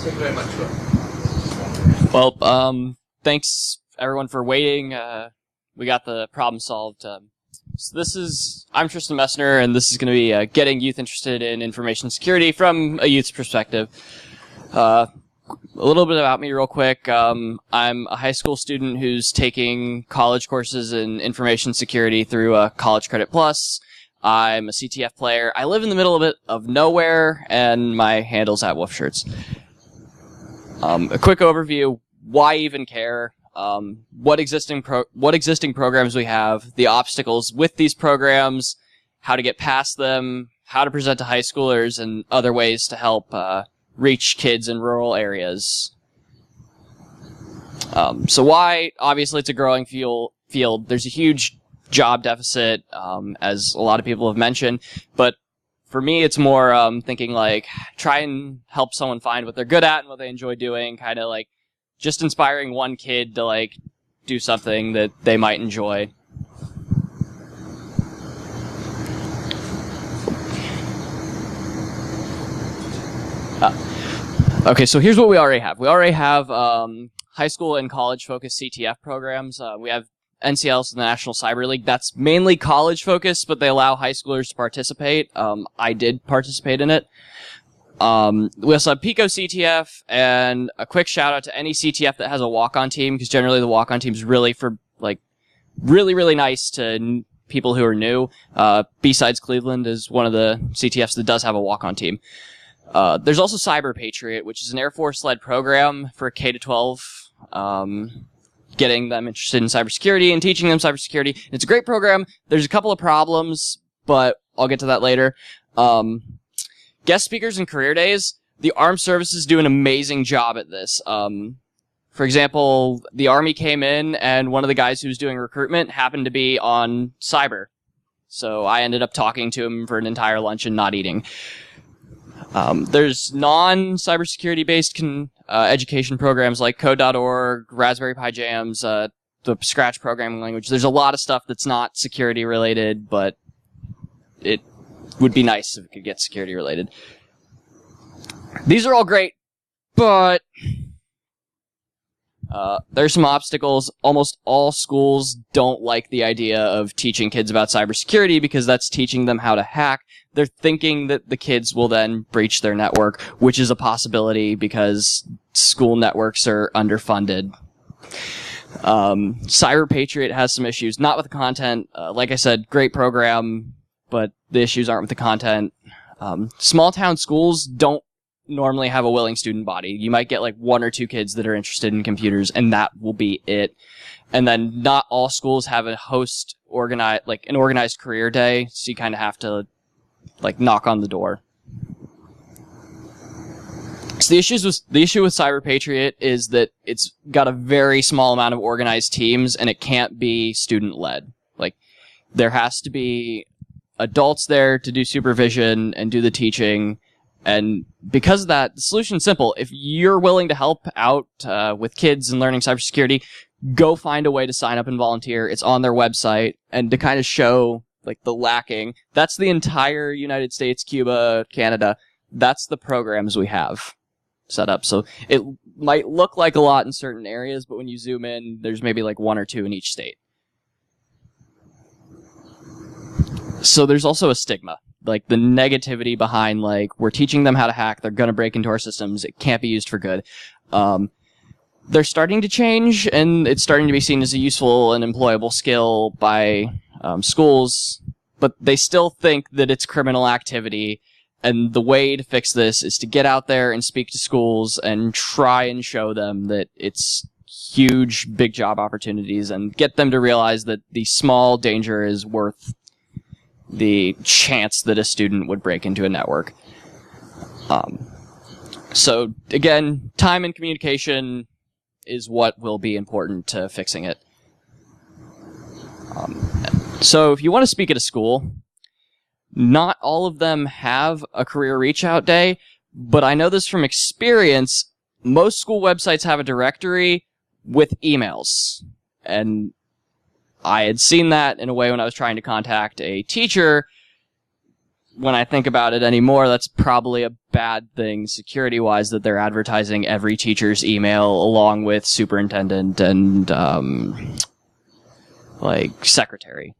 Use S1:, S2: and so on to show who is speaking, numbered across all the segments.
S1: Thank you very much.
S2: Well, thanks everyone for waiting. We got the problem solved. I'm Tristan Messner, and this is going to be getting youth interested in information security from a youth's perspective. A little bit about me real quick. I'm a high school student who's taking college courses in information security through College Credit Plus. I'm a CTF player. I live in the middle of nowhere, and my handle's at Wolf Shirts. A quick overview, why even care? What existing programs we have, the obstacles with these programs, how to get past them, how to present to high schoolers, and other ways to help reach kids in rural areas. So why? Obviously, it's a growing field. There's a huge job deficit, as a lot of people have mentioned, but for me, it's more thinking like try and help someone find what they're good at and what they enjoy doing, kind of like just inspiring one kid to like do something that they might enjoy. Okay, so here's what we already have. We already have high school and college focused CTF programs. We have NCLs, the National Cyber League. That's mainly college focused, but they allow high schoolers to participate. I did participate in it. We also have Pico CTF, and a quick shout out to any CTF that has a walk-on team, because generally the walk-on team is really for like really nice to people who are new. BSides Cleveland is one of the CTFs that does have a walk-on team. There's also Cyber Patriot, which is an Air Force-led program for K-12, getting them interested in cybersecurity and teaching them cybersecurity. It's a great program. There's a couple of problems, but I'll get to that later. Guest speakers and career days. The armed services do an amazing job at this. For example, the Army came in, and one of the guys who was doing recruitment happened to be on cyber. So I ended up talking to him for an entire lunch and not eating. There's non-cybersecurity based education programs like Code.org, Raspberry Pi Jams, the Scratch programming language. There's a lot of stuff that's not security related, but it would be nice if it could get security related. These are all great, but there's some obstacles. Almost all schools don't like the idea of teaching kids about cybersecurity because that's teaching them how to hack. They're thinking that the kids will then breach their network, which is a possibility because school networks are underfunded. Cyber Patriot has some issues, not with the content. Like I said, great program, but the issues aren't with the content. Small town schools don't normally have a willing student body. You might get like one or two kids that are interested in computers, and that will be it. And then not all schools have an organized career day, so you kind of have to like knock on the door. So the issue with Cyber Patriot is that it's got a very small amount of organized teams, and it can't be student led. Like there has to be adults there to do supervision and do the teaching. And because of that, the solution's simple. If you're willing to help out with kids and learning cybersecurity, go find a way to sign up and volunteer. It's on their website, and to kind of show like the lacking. That's the entire United States, Cuba, Canada. That's the programs we have set up. So it might look like a lot in certain areas, but when you zoom in, there's maybe like one or two in each state. So there's also a stigma. Like the negativity behind like we're teaching them how to hack, they're going to break into our systems, it can't be used for good. They're starting to change, and it's starting to be seen as a useful and employable skill by schools, but they still think that it's criminal activity, and the way to fix this is to get out there and speak to schools and try and show them that it's huge, big job opportunities, and get them to realize that the small danger is worth the chance that a student would break into a network. So again, time and communication is what will be important to fixing it. So if you want to speak at a school, not all of them have a career reach out day, but I know this from experience. Most school websites have a directory with emails, and I had seen that in a way when I was trying to contact a teacher. when I think about it anymore, that's probably a bad thing security-wise, that they're advertising every teacher's email along with superintendent and, like, secretary.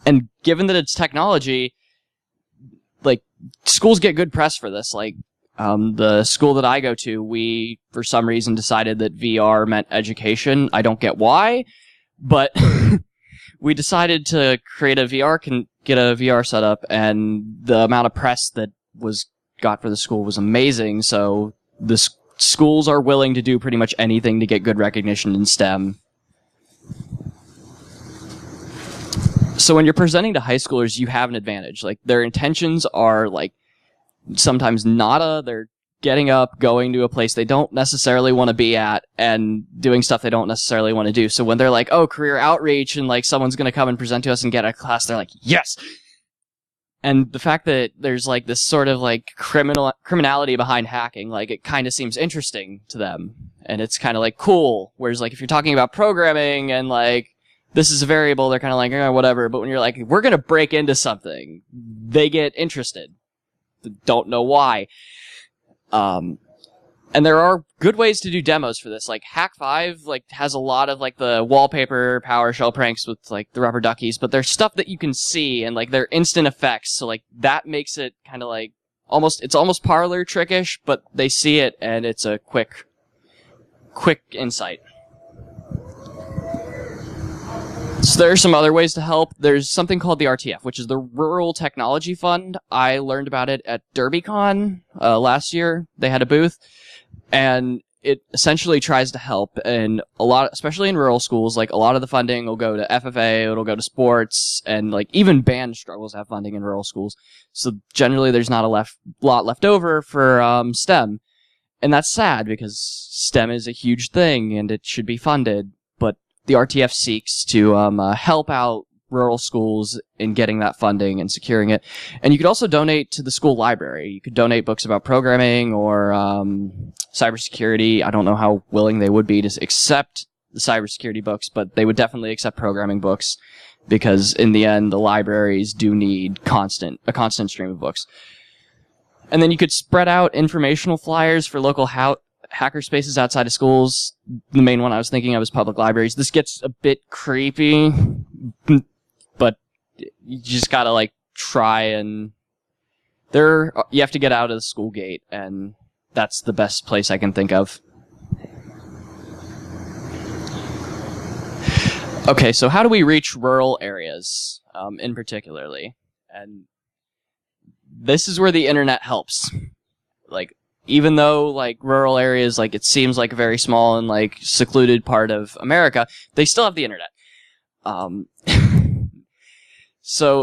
S2: And given that it's technology, like, schools get good press for this. Like, the school that I go to, we, for some reason, decided that VR meant education. I don't get why, but we decided to create a get a VR setup, and the amount of press that got for the school was amazing. So the schools are willing to do pretty much anything to get good recognition in STEM. So when you're presenting to high schoolers, you have an advantage. Like, their intentions are, like, sometimes they're getting up, going to a place they don't necessarily want to be at, and doing stuff they don't necessarily want to do. So when they're like, oh, career outreach, and, like, someone's going to come and present to us and get a class, they're like, yes! And the fact that there's, like, this sort of, like, criminality behind hacking, like, it kind of seems interesting to them. And it's kind of, like, cool. Whereas, like, if you're talking about programming and, like, this is a variable, they're kind of like, whatever. But when you're like, we're going to break into something, they get interested. Don't know why. And there are good ways to do demos for this. Like, Hack5, like, has a lot of, like, the wallpaper PowerShell pranks with, like, the rubber duckies, but there's stuff that you can see, and, like, they're instant effects. So, like, that makes it kind of like it's almost parlor trickish, but they see it, and it's a quick insight. So there are some other ways to help. There's something called the RTF, which is the Rural Technology Fund. I learned about it at DerbyCon last year. They had a booth, and it essentially tries to help. And a lot, especially in rural schools, like, a lot of the funding will go to FFA, it'll go to sports, and, like, even band struggles to have funding in rural schools. So generally, there's not a lot left over for STEM, and that's sad because STEM is a huge thing and it should be funded. The RTF seeks to help out rural schools in getting that funding and securing it. And you could also donate to the school library. You could donate books about programming or cybersecurity. I don't know how willing they would be to accept the cybersecurity books, but they would definitely accept programming books, because in the end, the libraries do need a constant stream of books. And then you could spread out informational flyers for local hacker spaces outside of schools. The main one I was thinking of is public libraries. This gets a bit creepy, but you just gotta, like, try, and you have to get out of the school gate, and that's the best place I can think of. Okay, so how do we reach rural areas, in particularly? And this is where the internet helps. Like, even though, like, rural areas, like, it seems like a very small and, like, secluded part of America, they still have the internet.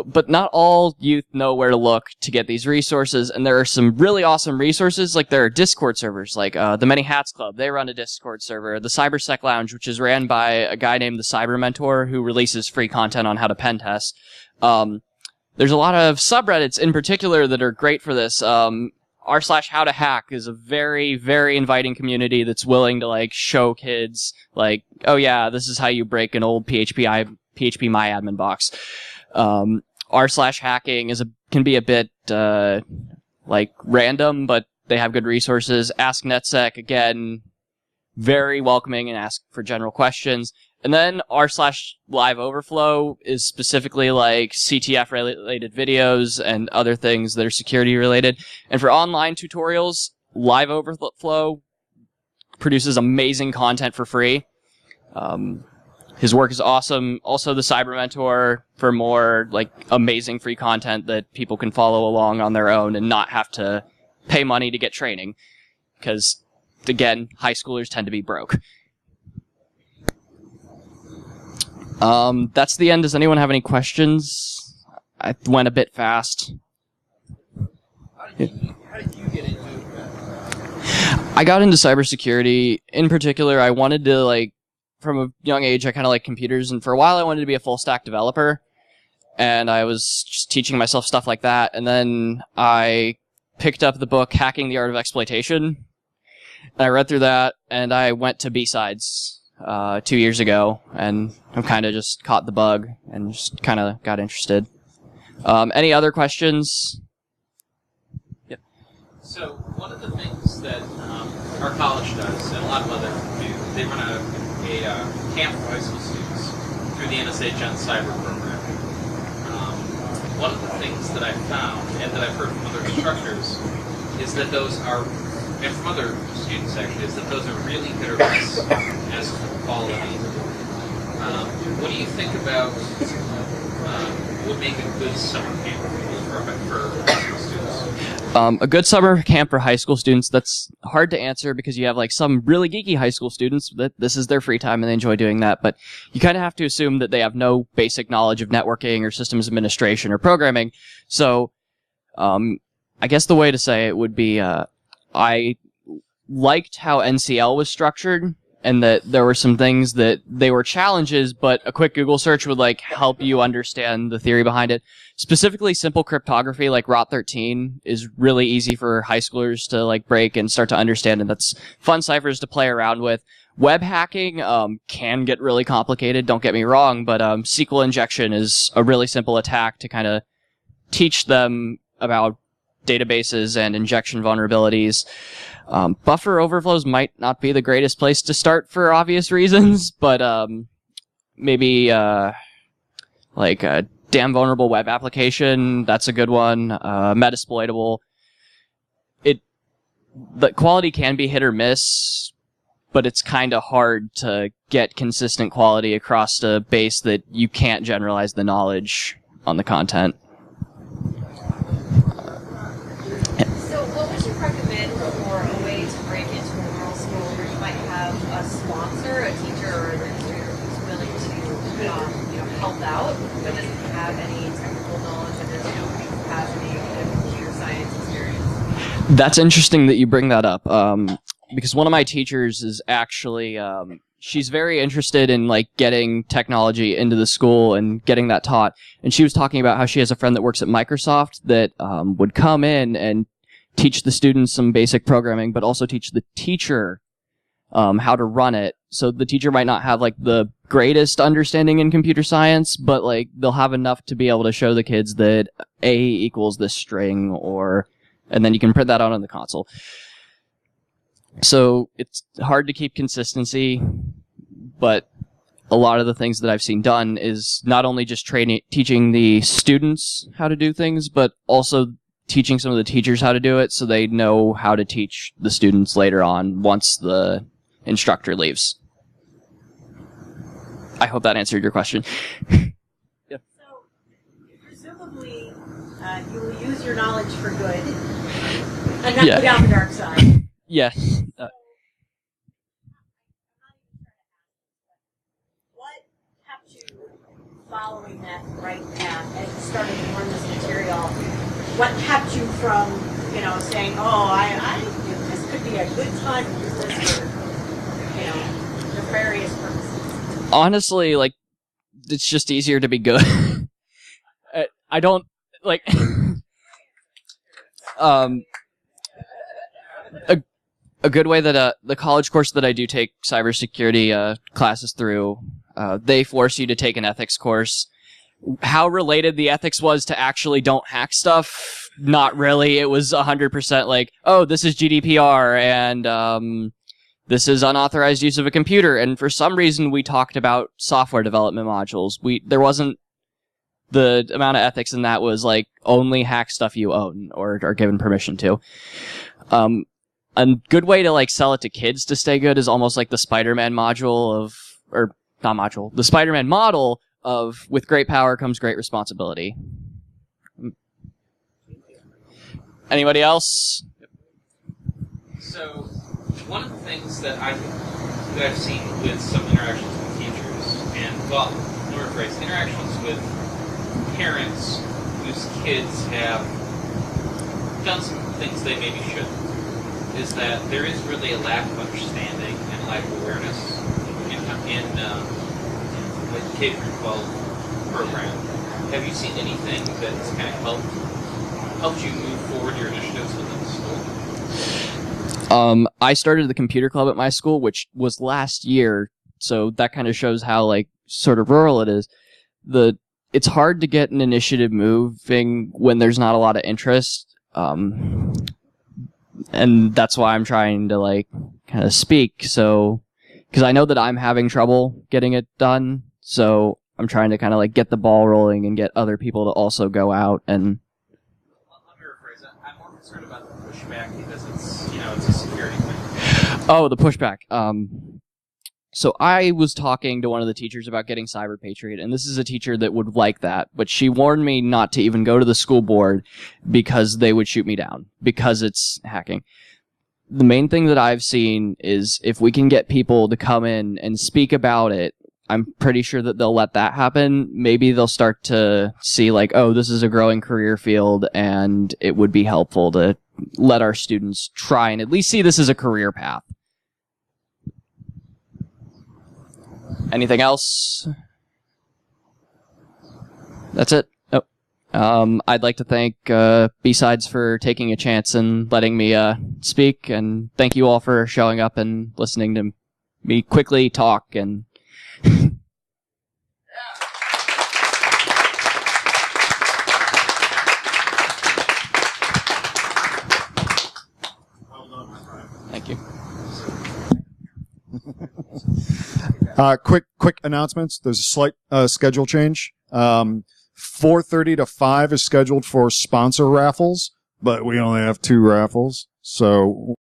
S2: But not all youth know where to look to get these resources, and there are some really awesome resources. Like, there are Discord servers, like, the Many Hats Club, they run a Discord server. The CyberSec Lounge, which is ran by a guy named the Cyber Mentor, who releases free content on how to pen test. There's a lot of subreddits in particular that are great for this. r/howtohack is a very, very inviting community that's willing to, like, show kids, like, oh yeah, this is how you break an old PHP MyAdmin box. r/hacking can be a bit, like, random, but they have good resources. Ask NetSec, again, very welcoming and ask for general questions. And then r/liveoverflow is specifically, like, CTF-related videos and other things that are security-related. And for online tutorials, LiveOverflow produces amazing content for free. His work is awesome. Also, the Cyber Mentor for more, like, amazing free content that people can follow along on their own and not have to pay money to get training. Because, again, high schoolers tend to be broke. That's the end. Does anyone have any questions? I went a bit fast.
S1: How did you get into it?
S2: I got into cybersecurity. In particular, I wanted to, like, from a young age, I kind of like computers, and for a while I wanted to be a full-stack developer, and I was just teaching myself stuff like that, and then I picked up the book Hacking the Art of Exploitation, and I read through that, and I went to BSides 2 years ago, and I've kind of just caught the bug and just kind of got interested. Any other questions? Yep.
S3: So one of the things that our college does, and a lot of others do, they run a camp for high school students through the NSH on Cyber program. One of the things that I've found, and that I've heard from other instructors, is that those are, and from other students actually, is that those are really hit or miss as to quality. What do you think about would make a good summer camp for high school students?
S2: A good summer camp for high school students, that's hard to answer because you have like some really geeky high school students that this is their free time and they enjoy doing that, but you kind of have to assume that they have no basic knowledge of networking or systems administration or programming. So I guess the way to say it would be I liked how NCL was structured, and that there were some things that they were challenges, but a quick Google search would like help you understand the theory behind it. Specifically, simple cryptography like ROT13 is really easy for high schoolers to like break and start to understand, and that's fun ciphers to play around with. Web hacking can get really complicated, don't get me wrong, but SQL injection is a really simple attack to kind of teach them about databases and injection vulnerabilities. Buffer overflows might not be the greatest place to start for obvious reasons, but maybe like a damn vulnerable web application, that's a good one. Metasploitable. The quality can be hit or miss, but it's kind of hard to get consistent quality across a base that you can't generalize the knowledge on the content.
S4: Sponsor, a teacher or an administrator who's willing to help out, but doesn't have any technical knowledge and doesn't have any computer science experience.
S2: That's interesting that you bring that up, because one of my teachers is actually she's very interested in like getting technology into the school and getting that taught, and she was talking about how she has a friend that works at Microsoft that would come in and teach the students some basic programming, but also teach the teacher how to run it. So the teacher might not have like the greatest understanding in computer science, but like they'll have enough to be able to show the kids that A equals this string, or, and then you can print that out on the console. So it's hard to keep consistency, but a lot of the things that I've seen done is not only just teaching the students how to do things, but also teaching some of the teachers how to do it so they know how to teach the students later on once the instructor leaves. I hope that answered your question.
S5: So, presumably, you will use your knowledge for good and not go down the dark side.
S2: Yes.
S5: What kept you following that right path as you started to learn this material? What kept you from, saying, this could be a good time to use this for, nefarious purposes?
S2: Honestly, like, it's just easier to be good. I don't, like, a good way that, the college course that I do take cybersecurity, classes through, they force you to take an ethics course. How related the ethics was to actually don't hack stuff, not really. It was 100% like, oh, this is GDPR, and, this is unauthorized use of a computer, and for some reason we talked about software development modules. There wasn't the amount of ethics in that was like only hack stuff you own or are given permission to. A good way to like sell it to kids to stay good is almost like the Spider-Man module of, or not module, the Spider-Man model of with great power comes great responsibility. Anybody else?
S3: So, one of the things that I've seen with some interactions with teachers, and, well, let me rephrase, interactions with parents whose kids have done some things they maybe shouldn't, is that there is really a lack of understanding and lack of awareness in like the K-12 program. Have you seen anything that's kind of helped you move forward your initiatives within the school?
S2: I started the computer club at my school, which was last year, so that kind of shows how like sort of rural it is. it's hard to get an initiative moving when there's not a lot of interest. And that's why I'm trying to like kind of speak. So, because I know that I'm having trouble getting it done. So I'm trying to kind of like get the ball rolling and get other people to also go out and.
S3: Let me rephrase that. I'm more concerned about the pushback because it's a security thing.
S2: Oh, the pushback. So I was talking to one of the teachers about getting Cyber Patriot, and this is a teacher that would like that, but she warned me not to even go to the school board because they would shoot me down, because it's hacking. The main thing that I've seen is if we can get people to come in and speak about it, I'm pretty sure that they'll let that happen. Maybe they'll start to see like, oh, this is a growing career field, and it would be helpful to let our students try and at least see this as a career path. Anything else? That's it. Oh. I'd like to thank BSides for taking a chance and letting me speak, and thank you all for showing up and listening to me quickly talk. And thank you.
S6: Quick announcements. There's a slight schedule change. 4:30 to 5 is scheduled for sponsor raffles, but we only have 2 raffles. So